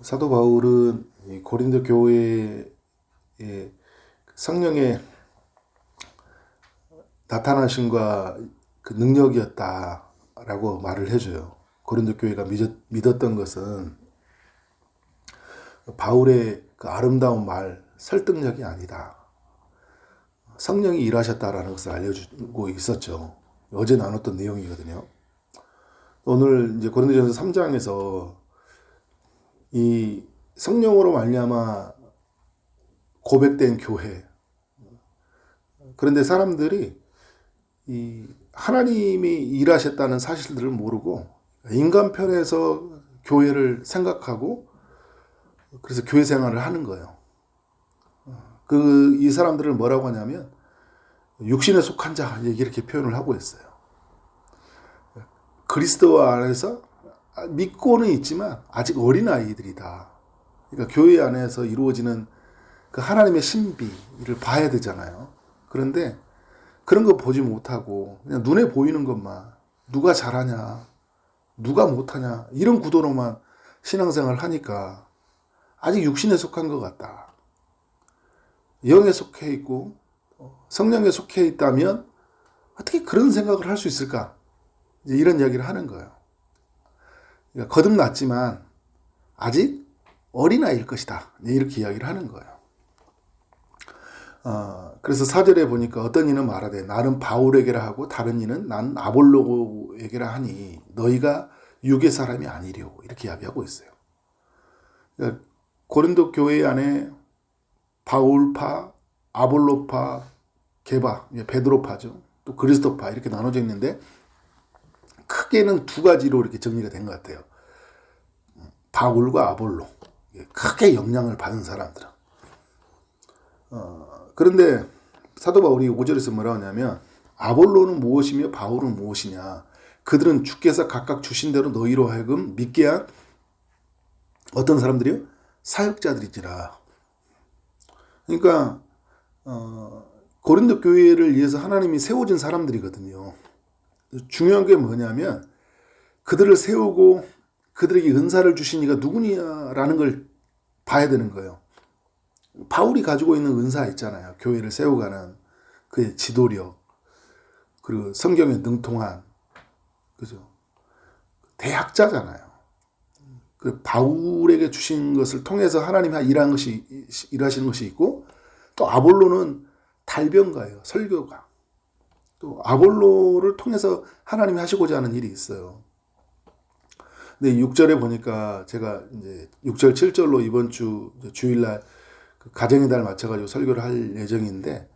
사도 바울은 이 고린도 교회에 성령의 나타나심과 그 능력이었다라고 말을 해줘요. 고린도 교회가 믿었던 것은 바울의 그 아름다운 말, 설득력이 아니다. 성령이 일하셨다라는 것을 알려주고 있었죠. 어제 나눴던 내용이거든요. 오늘 이제 고린도전서 3장에서 이 성령으로 말미암아 고백된 교회. 그런데 사람들이 이 하나님이 일하셨다는 사실들을 모르고 인간 편에서 교회를 생각하고 그래서 교회 생활을 하는 거예요. 이 사람들을 뭐라고 하냐면 육신에 속한 자 이렇게 표현을 하고 있어요. 그리스도 안에서 믿고는 있지만 아직 어린 아이들이다. 그러니까 교회 안에서 이루어지는 그 하나님의 신비를 봐야 되잖아요. 그런데 그런 거 보지 못하고 그냥 눈에 보이는 것만 누가 잘하냐, 누가 못하냐 이런 구도로만 신앙생활을 하니까 아직 육신에 속한 것 같다. 영에 속해 있고 성령에 속해 있다면 어떻게 그런 생각을 할 수 있을까? 이런 이야기를 하는 거예요. 그러니까 거듭났지만 아직 어린아이일 것이다. 이렇게 이야기를 하는 거예요. 그래서 4절에 보니까 어떤 이는 말하되 나는 바울에게라 하고 다른 이는 난 아볼로에게라 하니 너희가 육의 사람이 아니려고 이렇게 이야기하고 있어요. 그러니까 고린도 교회 안에 바울파, 아볼로파, 게바, 베드로파죠. 또 그리스도파 이렇게 나눠져 있는데 크게는 두 가지로 이렇게 정리가 된 것 같아요. 바울과 아볼로. 크게 영향을 받은 사람들은. 그런데 사도 바울이 5절에서 뭐라고 하냐면 아볼로는 무엇이며 바울은 무엇이냐. 그들은 주께서 각각 주신 대로 너희로 하여금 믿게 한 어떤 사람들이요? 사역자들이지라. 그러니까 고린도 교회를 위해서 하나님이 세워진 사람들이거든요. 중요한 게 뭐냐면 그들을 세우고 그들에게 은사를 주신 이가 누구냐라는 걸 봐야 되는 거예요. 바울이 가지고 있는 은사 있잖아요. 교회를 세워가는 그의 지도력, 그리고 성경에 능통한, 그죠? 대학자잖아요. 그 바울에게 주신 것을 통해서 하나님이 일하시는 것이 있고, 또 아볼로는 달변가예요. 설교가. 또 아볼로를 통해서 하나님이 하시고자 하는 일이 있어요. 근데 6절에 보니까 제가 이제 6절, 7절로 이번 주 주일날 그 가정의 달 맞춰가지고 설교를 할 예정인데,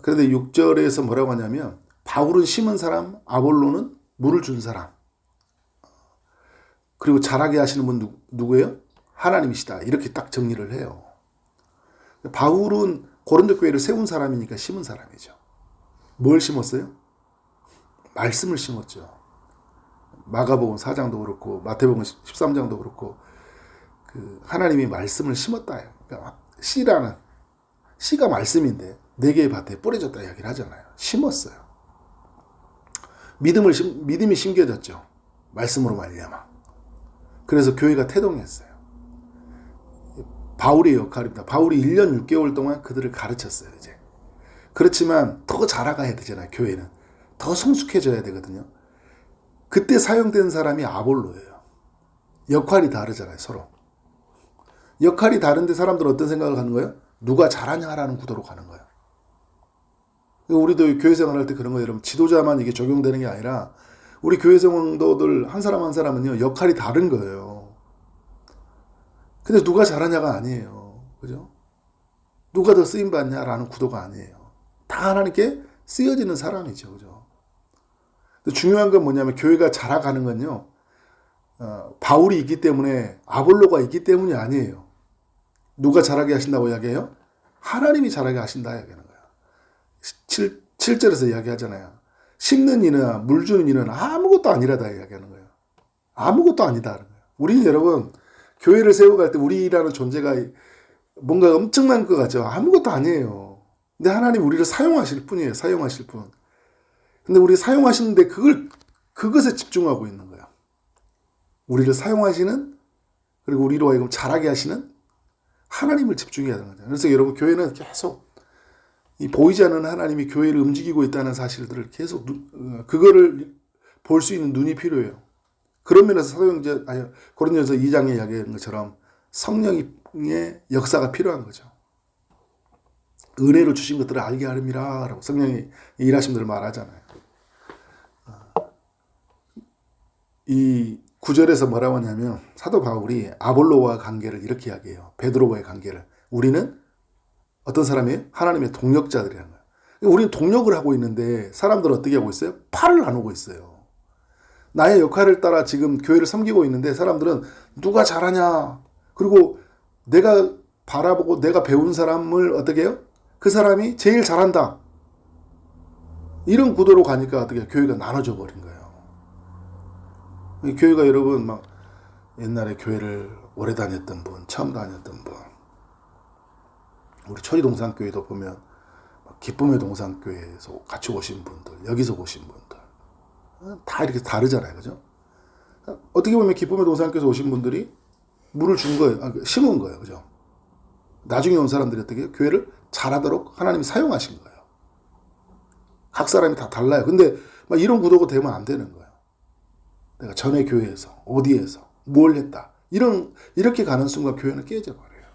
그런데 6절에서 뭐라고 하냐면 바울은 심은 사람, 아볼로는 물을 준 사람. 그리고 자라게 하시는 분 누구예요? 하나님이시다. 이렇게 딱 정리를 해요. 바울은 고린도 교회를 세운 사람이니까 심은 사람이죠. 뭘 심었어요? 말씀을 심었죠. 마가복음 4장도 그렇고 마태복음 13장도 그렇고 그 하나님이 말씀을 심었다. 그러니까 씨가 말씀인데 네 개의 밭에 뿌려졌다 이야기를 하잖아요. 심었어요. 믿음이 심겨졌죠. 말씀으로 말미암아. 그래서 교회가 태동했어요. 바울의 역할입니다. 바울이 1년 6개월 동안 그들을 가르쳤어요. 이제. 그렇지만 더 자라가야 되잖아요. 교회는. 더 성숙해져야 되거든요. 그때 사용된 사람이 아볼로예요. 역할이 다르잖아요. 서로. 역할이 다른데 사람들은 어떤 생각을 하는 거예요? 누가 잘하냐라는 구도로 가는 거예요. 우리도 교회 생활할 때 그런 거예요. 여러분 지도자만 이게 적용되는 게 아니라 우리 교회 성도들 한 사람 한 사람은요. 역할이 다른 거예요. 근데 누가 잘하냐가 아니에요. 그죠? 누가 더 쓰임받냐라는 구도가 아니에요. 다 하나님께 쓰여지는 사람이죠. 그죠? 중요한 건 뭐냐면 교회가 자라가는 건요. 바울이 있기 때문에 아볼로가 있기 때문이 아니에요. 누가 자라게 하신다고 이야기해요? 하나님이 자라게 하신다 이야기하는 거예요. 7절에서 이야기하잖아요. 심는 이나 물 주는 이는 아무것도 아니라다 이야기하는 거예요. 아무것도 아니다. 우리 여러분 교회를 세워갈 때 우리라는 존재가 뭔가 엄청난 것 같죠. 아무것도 아니에요. 근데 하나님 우리를 사용하실 뿐이에요. 사용하실 뿐. 근데 우리 사용하시는데 그것에 집중하고 있는 거예요. 우리를 사용하시는 그리고 우리로 하여금 자라게 하시는 하나님을 집중해야 되는 거죠. 그래서 여러분 교회는 계속 이 보이지 않는 하나님이 교회를 움직이고 있다는 사실들을 계속 그거를 볼 수 있는 눈이 필요해요. 그런 면에서 고린도전서 2장에 이야기한 것처럼 성령의 역사가 필요한 거죠. 은혜로 주신 것들을 알게 하름이라 라고 성령이 일하심들을 말하잖아요. 이 9절에서 뭐라고 하냐면 사도 바울이 아볼로와 관계를 이렇게 이야기해요. 베드로와의 관계를. 우리는 어떤 사람이에요? 하나님의 동력자들이라는 거예요. 우리는 동력을 하고 있는데 사람들은 어떻게 하고 있어요? 팔을 나누고 있어요. 나의 역할을 따라 지금 교회를 섬기고 있는데 사람들은 누가 잘하냐, 그리고 내가 바라보고 내가 배운 사람을 어떻게 해요? 그 사람이 제일 잘한다. 이런 구도로 가니까 어떻게 교회가 나눠져 버린 거예요. 교회가 여러분 막 옛날에 교회를 오래 다녔던 분, 처음 다녔던 분, 우리 초리동산교회도 보면 기쁨의 동산교회에서 같이 오신 분들, 여기서 오신 분들 다 이렇게 다르잖아요. 그죠? 어떻게 보면 기쁨의 동산교회에서 오신 분들이 물을 준 거예요. 심은 거예요. 그죠? 나중에 온 사람들이 어떻게 해요? 교회를 잘하도록 하나님이 사용하신 거예요. 각 사람이 다 달라요. 근데 막 이런 구도가 되면 안 되는 거예요. 내가 전에 교회에서 어디에서 뭘 했다, 이렇게 가는 순간 교회는 깨져버려요.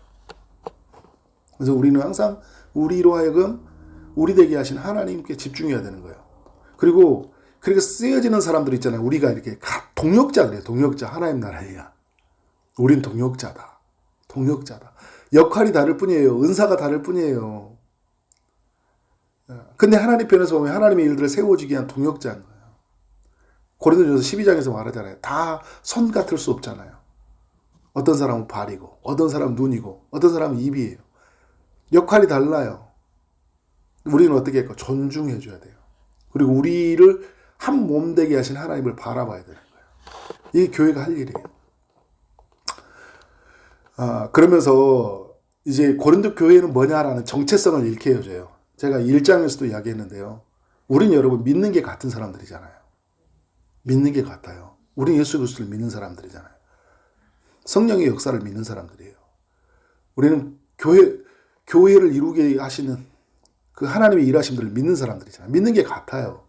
그래서 우리는 항상 우리로 하여금 우리 되게 하신 하나님께 집중해야 되는 거예요. 그리고 그렇게 쓰여지는 사람들 있잖아요. 우리가 이렇게 동역자들이에요. 동역자. 하나님 나라에야 우린 동역자다. 동역자다. 역할이 다를 뿐이에요. 은사가 다를 뿐이에요. 근데 하나님 편에서 보면 하나님의 일들을 세워주기 위한 동역자인 거예요. 고린도전서 12장에서 말하잖아요. 다 손 같을 수 없잖아요. 어떤 사람은 발이고, 어떤 사람은 눈이고, 어떤 사람은 입이에요. 역할이 달라요. 우리는 어떻게 할까? 존중해줘야 돼요. 그리고 우리를 한 몸 되게 하신 하나님을 바라봐야 되는 거예요. 이게 교회가 할 일이에요. 그러면서 이제 고린도 교회는 뭐냐라는 정체성을 잃게 해줘요. 제가 1장에서도 이야기했는데요. 우리는 여러분 믿는 게 같은 사람들이잖아요. 믿는 게 같아요. 우리는 예수 그리스도를 믿는 사람들이잖아요. 성령의 역사를 믿는 사람들이에요. 우리는 교회를 이루게 하시는 그 하나님의 일하심들을 믿는 사람들이잖아요. 믿는 게 같아요.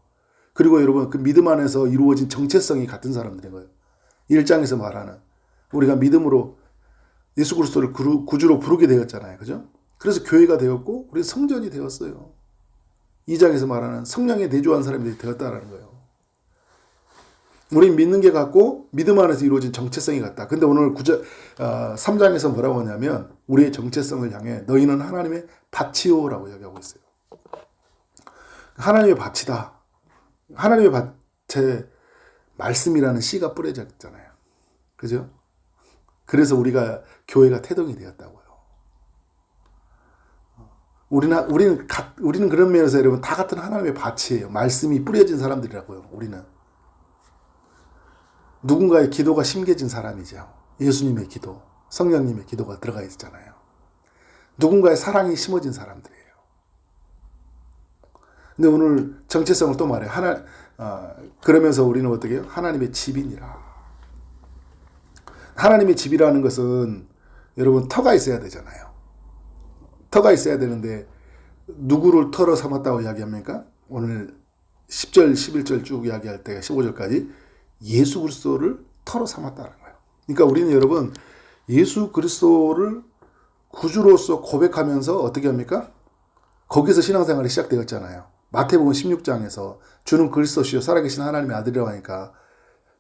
그리고 여러분 그 믿음 안에서 이루어진 정체성이 같은 사람들인 거예요. 1장에서 말하는 우리가 믿음으로 예수 그리스도를 구주로 부르게 되었잖아요. 그죠? 그래서 교회가 되었고 우리 성전이 되었어요. 2장에서 말하는 성령에 내주한 사람들이 되었다라는 거예요. 우린 믿는 게 같고 믿음 안에서 이루어진 정체성이 같다. 근데 오늘 3장에서 뭐라고 하냐면 우리의 정체성을 향해 너희는 하나님의 밭이요라고 이야기하고 있어요. 하나님의 밭이다. 하나님의 밭에 말씀이라는 씨가 뿌려져 있잖아요. 그죠? 그래서 우리가 교회가 태동이 되었다고요. 우리는 그런 면에서 여러분 다 같은 하나님의 밭이에요. 말씀이 뿌려진 사람들이라고요. 우리는 누군가의 기도가 심겨진 사람이죠. 예수님의 기도, 성령님의 기도가 들어가 있잖아요. 누군가의 사랑이 심어진 사람들이에요. 근데 오늘 정체성을 또 말해요. 그러면서 우리는 어떻게 해요? 하나님의 집이니라. 하나님의 집이라는 것은 여러분 터가 있어야 되잖아요. 터가 있어야 되는데 누구를 터로 삼았다고 이야기합니까? 오늘 10절, 11절 쭉 이야기할 때 15절까지 예수 그리스도를 터로 삼았다는 거예요. 그러니까 우리는 여러분 예수 그리스도를 구주로서 고백하면서 어떻게 합니까? 거기서 신앙생활이 시작되었잖아요. 마태복음 16장에서 주는 그리스도시요 살아계신 하나님의 아들이라고 하니까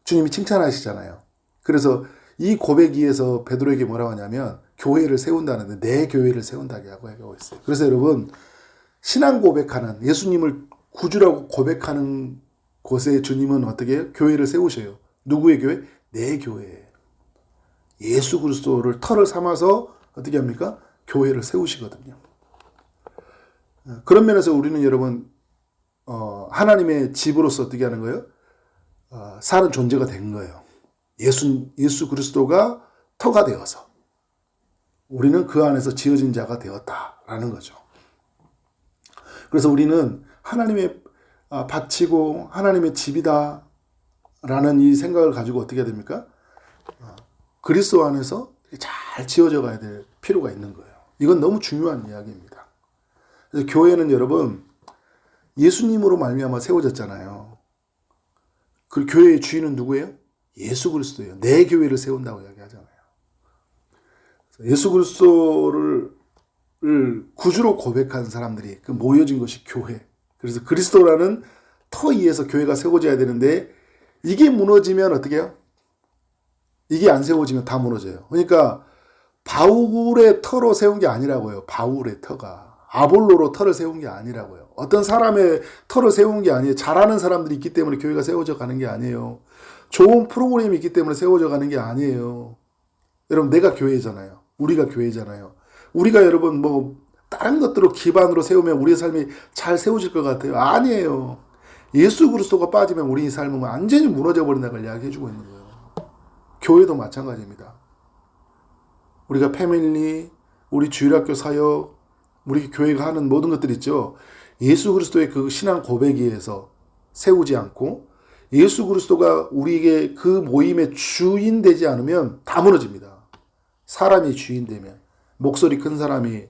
주님이 칭찬하시잖아요. 그래서 이 고백 위에서 베드로에게 뭐라고 하냐면 교회를 세운다는데 내 교회를 세운다고 하고 있어요. 그래서 여러분 신앙 고백하는 예수님을 구주라고 고백하는 곳에 주님은 어떻게 해요? 교회를 세우셔요. 누구의 교회? 내 교회. 예수 그리스도를 터를 삼아서 어떻게 합니까? 교회를 세우시거든요. 그런 면에서 우리는 여러분 하나님의 집으로서 어떻게 하는 거예요? 사는 존재가 된 거예요. 예수 그리스도가 터가 되어서 우리는 그 안에서 지어진 자가 되었다라는 거죠. 그래서 우리는 하나님의 밭이고 하나님의 집이다 라는 이 생각을 가지고 어떻게 해야 됩니까? 그리스도 안에서 잘 지어져 가야 될 필요가 있는 거예요. 이건 너무 중요한 이야기입니다. 그래서 교회는 여러분 예수님으로 말미암아 세워졌잖아요. 그 교회의 주인은 누구예요? 예수 그리스도예요. 내 교회를 세운다고 이야기하잖아요. 예수 그리스도를 구주로 고백한 사람들이 그 모여진 것이 교회. 그래서 그리스도라는 터 위에서 교회가 세워져야 되는데 이게 무너지면 어떻게 해요? 이게 안 세워지면 다 무너져요. 그러니까 바울의 터로 세운 게 아니라고요. 바울의 터가. 아볼로로 터를 세운 게 아니라고요. 어떤 사람의 터를 세운 게 아니에요. 잘하는 사람들이 있기 때문에 교회가 세워져 가는 게 아니에요. 좋은 프로그램이 있기 때문에 세워져 가는 게 아니에요. 여러분 내가 교회잖아요. 우리가 교회잖아요. 우리가 여러분 뭐 다른 것들을 기반으로 세우면 우리의 삶이 잘 세워질 것 같아요. 아니에요. 예수 그리스도가 빠지면 우리 삶은 완전히 무너져 버린다는 걸 이야기해주고 있는 거예요. 교회도 마찬가지입니다. 우리가 패밀리, 우리 주일학교 사역, 우리 교회가 하는 모든 것들 있죠. 예수 그리스도의 그 신앙 고백에 의해서 세우지 않고 예수 그리스도가 우리에게 그 모임의 주인 되지 않으면 다 무너집니다. 사람이 주인 되면 목소리 큰 사람이,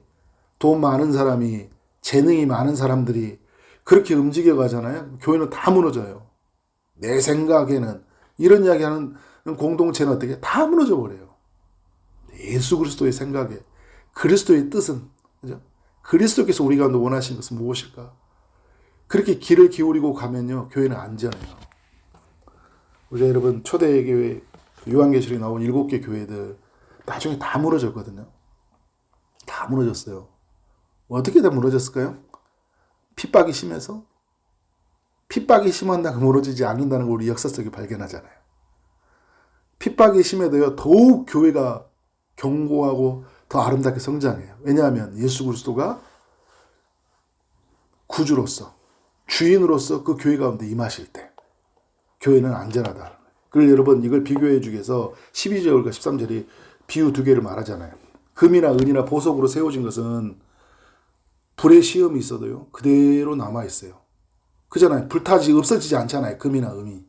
돈 많은 사람이, 재능이 많은 사람들이 그렇게 움직여 가잖아요. 교회는 다 무너져요. 내 생각에는 이런 이야기하는 공동체는 어떻게 다 무너져 버려요. 예수 그리스도의 생각에 그리스도의 뜻은 그죠? 그리스도께서 우리 가운데 원하시는 것은 무엇일까? 그렇게 귀를 기울이고 가면요 교회는 안전해요. 우리 여러분 초대교회 요한계시록에 나온 7개 교회들 나중에 다 무너졌거든요. 다 무너졌어요. 어떻게 다 무너졌을까요? 핍박이 심해서? 핍박이 심한다고 무너지지 않는다는 걸 우리 역사 속에 발견하잖아요. 핍박이 심해도요 더욱 교회가 견고하고 더 아름답게 성장해요. 왜냐하면 예수 그리스도가 구주로서 주인으로서 그 교회 가운데 임하실 때 교회는 안전하다. 그걸 여러분 이걸 비교해 주기 위해서 12절과 13절이 비유 2개를 말하잖아요. 금이나 은이나 보석으로 세워진 것은 불의 시험이 있어도요 그대로 남아있어요. 그잖아요. 불타지 없어지지 않잖아요. 금이나 은이.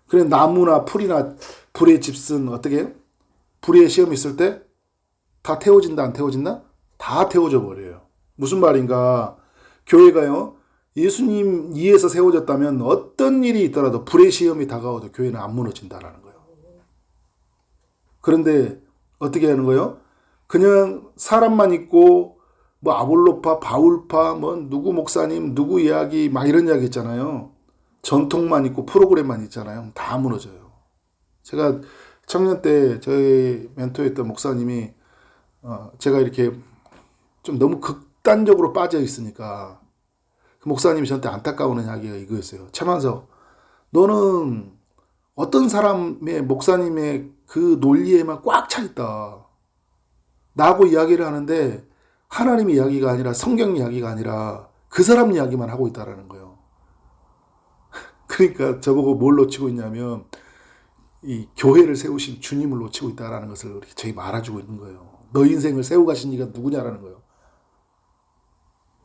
그래 나무나 풀이나 불의 집은 어떻게 해요? 불의 시험이 있을 때 다 태워진다 안 태워진다? 다 태워져 버려요. 무슨 말인가? 교회가요 예수님 위에서 세워졌다면 어떤 일이 있더라도 불의 시험이 다가와도 교회는 안 무너진다라는 거예요. 그런데 어떻게 하는 거예요? 그냥 사람만 있고 뭐 아볼로파, 바울파, 뭐 누구 목사님, 누구 이야기 막 이런 이야기 있잖아요. 전통만 있고 프로그램만 있잖아요. 다 무너져요. 제가 청년 때 저희 멘토였던 목사님이 제가 이렇게 좀 너무 극단적으로 빠져 있으니까 그 목사님이 저한테 안타까운 이야기가 이거였어요. 최만석, 너는 어떤 사람의 목사님의 그 논리에만 꽉 차 있다. 나하고 이야기를 하는데 하나님 이야기가 아니라 성경 이야기가 아니라 그 사람 이야기만 하고 있다라는 거예요. 그러니까 저보고 뭘 놓치고 있냐면 이 교회를 세우신 주님을 놓치고 있다라는 것을 이렇게 저희 말아주고 있는 거예요. 너 인생을 세우고 가신 이가 누구냐라는 거예요.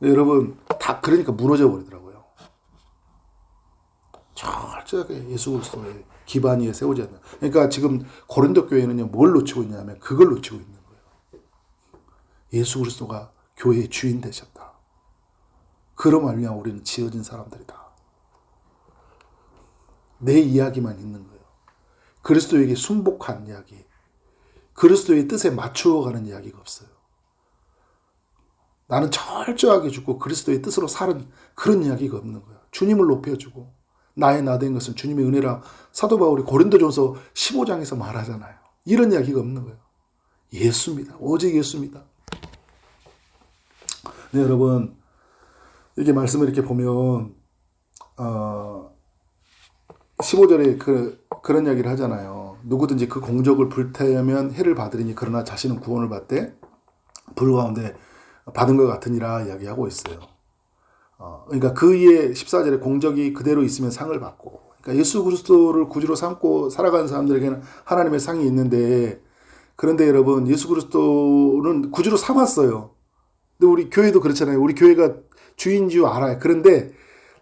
여러분 다 그러니까 무너져 버리더라고요. 철저하게 예수 그리스도의 기반 위에 세우지 않는. 그러니까 지금 고린도 교회는요 뭘 놓치고 있냐면 그걸 놓치고 있는 거예요. 예수 그리스도가 교회의 주인 되셨다. 그로 말미암아 우리는 지어진 사람들이다. 내 이야기만 있는 거예요. 그리스도에게 순복한 이야기, 그리스도의 뜻에 맞추어가는 이야기가 없어요. 나는 철저하게 죽고 그리스도의 뜻으로 사는 그런 이야기가 없는 거예요. 주님을 높여주고 나의 나 된 것은 주님의 은혜라 사도 바울이 고린도전서 15장에서 말하잖아요. 이런 이야기가 없는 거예요. 예수입니다. 오직 예수입니다. 네, 여러분 이렇게 말씀을 이렇게 보면 15절에 그런 이야기를 하잖아요. 누구든지 그 공적을 불태우면 해를 받으리니 그러나 자신은 구원을 받되 불 가운데 받은 것 같으니라 이야기하고 있어요. 그러니까 그 위에 14절에 공적이 그대로 있으면 상을 받고, 그러니까 예수 그리스도를 구주로 삼고 살아가는 사람들에게는 하나님의 상이 있는데, 그런데 여러분 예수 그리스도는 구주로 삼았어요. 근데 우리 교회도 그렇잖아요. 우리 교회가 주인 줄 알아요. 그런데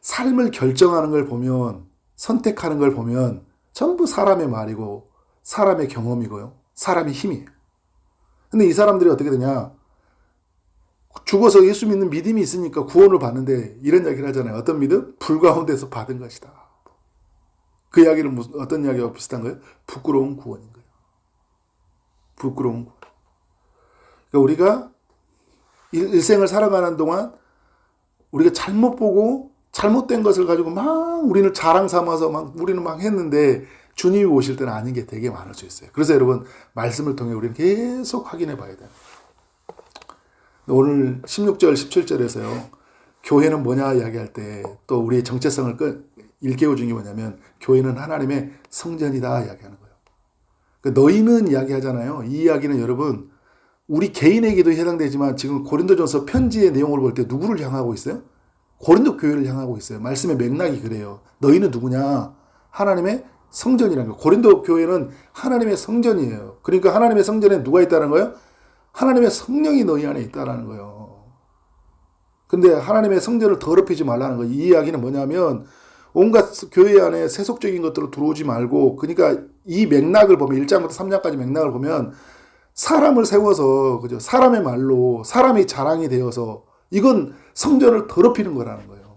삶을 결정하는 걸 보면, 선택하는 걸 보면 전부 사람의 말이고 사람의 경험이고요. 사람의 힘이에요. 근데 이 사람들이 어떻게 되냐? 죽어서 예수 믿는 믿음이 있으니까 구원을 받는데 이런 이야기를 하잖아요. 어떤 믿음? 불 가운데서 받은 것이다. 그 이야기는 어떤 이야기와 비슷한 거예요? 부끄러운 구원인 거예요. 부끄러운 구원. 그러니까 우리가 일생을 살아가는 동안 우리가 잘못 보고 잘못된 것을 가지고 막 우리는 자랑 삼아서 우리는 막 했는데 주님이 오실 때는 아닌 게 되게 많을 수 있어요. 그래서 여러분 말씀을 통해 우리는 계속 확인해 봐야 돼요. 오늘 16절 17절에서요. 교회는 뭐냐 이야기할 때 또 우리의 정체성을 일깨워 준 게 뭐냐면 교회는 하나님의 성전이다 이야기하는 거예요. 그러니까 너희는 이야기하잖아요. 이 이야기는 여러분 우리 개인에게도 해당되지만 지금 고린도전서 편지의 내용을 볼 때 누구를 향하고 있어요? 고린도 교회를 향하고 있어요. 말씀의 맥락이 그래요. 너희는 누구냐? 하나님의 성전이라는 거예요. 고린도 교회는 하나님의 성전이에요. 그러니까 하나님의 성전에 누가 있다는 거예요? 하나님의 성령이 너희 안에 있다는 거예요. 근데 하나님의 성전을 더럽히지 말라는 거예요. 이 이야기는 뭐냐면 온갖 교회 안에 세속적인 것들로 들어오지 말고, 그러니까 이 맥락을 보면 1장부터 3장까지 맥락을 보면 사람을 세워서 그죠? 사람의 말로 사람이 자랑이 되어서 이건 성전을 더럽히는 거라는 거예요.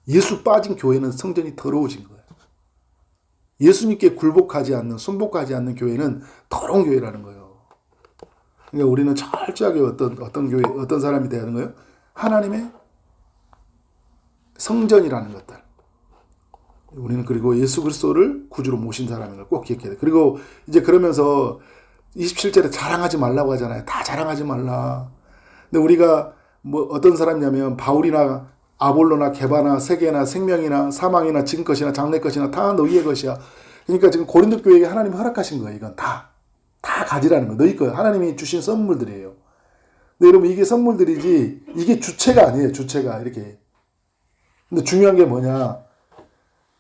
예수 빠진 교회는 성전이 더러워진 거예요. 예수님께 굴복하지 않는, 순복하지 않는 교회는 더러운 교회라는 거예요. 그러니까 우리는 철저하게 어떤 교회, 어떤 사람이 돼야 하는 거예요? 하나님의 성전이라는 것들. 우리는 그리고 예수 그리스도를 구주로 모신 사람인 걸 꼭 기억해야 돼. 그리고 이제 그러면서 27절에 자랑하지 말라고 하잖아요. 다 자랑하지 말라. 근데 우리가 뭐 어떤 사람이냐면 바울이나 아볼로나 게바나 세계나 생명이나 사망이나 지금 것이나 장래 것이나 다 너희의 것이야. 그러니까 지금 고린도 교회에 하나님 허락하신 거예요. 이건 다 가지라는 거. 너희 거예요. 하나님이 주신 선물들이에요. 근데 여러분 이게 선물들이지 이게 주체가 아니에요. 주체가 이렇게. 근데 중요한 게 뭐냐?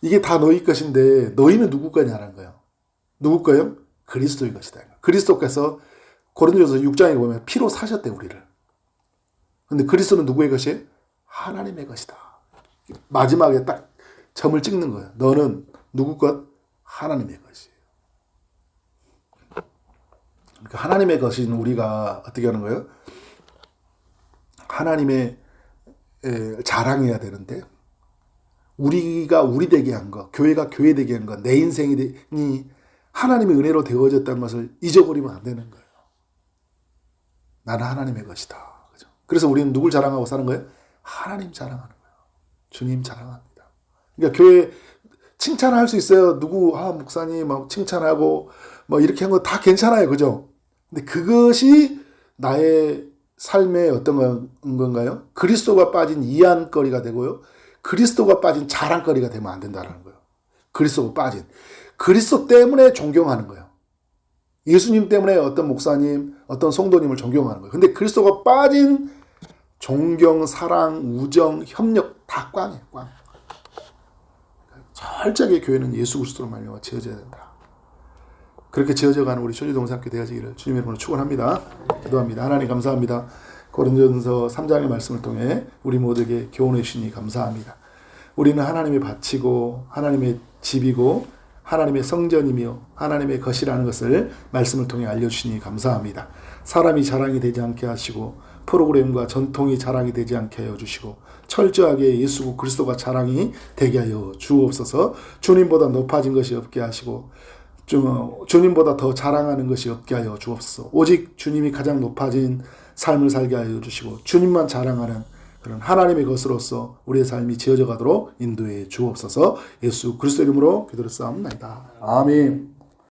이게 다 너희 것인데 너희는 누구 거냐는 거예요. 누구 거예요? 그리스도의 것이다. 그리스도께서 고린도전서 6장에 보면 피로 사셨대 우리를. 근데 그리스도는 누구의 것이에요? 하나님의 것이다. 마지막에 딱 점을 찍는 거예요. 너는 누구 것? 하나님의 것이에요. 그러니까 하나님의 것인 우리가 어떻게 하는 거예요? 하나님의 자랑해야 되는데 우리가 우리 되게 한 거, 교회가 교회 되게 한 거, 내 인생이 하나님의 은혜로 되어졌다는 것을 잊어버리면 안 되는 거예요. 나는 하나님의 것이다. 그죠? 그래서 우리는 누굴 자랑하고 사는 거예요? 하나님 자랑하는 거예요. 주님 자랑합니다. 그러니까 교회 칭찬할 수 있어요. 누구, 목사님 막 칭찬하고 뭐 이렇게 한 거 다 괜찮아요. 그죠? 근데 그것이 나의 삶의 어떤 건가요? 그리스도가 빠진 이안거리가 되고요. 그리스도가 빠진 자랑거리가 되면 안 된다는 거예요. 그리스도가 빠진. 그리스도 때문에 존경하는 거예요. 예수님 때문에 어떤 목사님, 어떤 성도님을 존경하는 거예요. 근데 그리스도가 빠진 존경, 사랑, 우정, 협력 다 꽝이에요. 꽝. 철저하게 교회는 예수 그리스도로 말미암아 지어져야 된다. 그렇게 지어져가는 우리 초지동산학교 되어지기를 주님의 이름으로 축원합니다. 기도합니다. 하나님 감사합니다. 고린도전서 3장의 말씀을 통해 우리 모두에게 교훈해 주시니 감사합니다. 우리는 하나님의 밭이고 하나님의 집이고 하나님의 성전이며 하나님의 것이라는 것을 말씀을 통해 알려주시니 감사합니다. 사람이 자랑이 되지 않게 하시고 프로그램과 전통이 자랑이 되지 않게 하여 주시고 철저하게 예수 그리스도가 자랑이 되게 하여 주옵소서. 주님보다 높아진 것이 없게 하시고 주님보다 더 자랑하는 것이 없게 하여 주옵소서. 오직 주님이 가장 높아진 삶을 살게 하여 주시고 주님만 자랑하는 그런 하나님의 것으로서 우리의 삶이 지어져 가도록 인도해 주옵소서. 예수 그리스도 이름으로 기도를 쌓옵나이다. 아멘.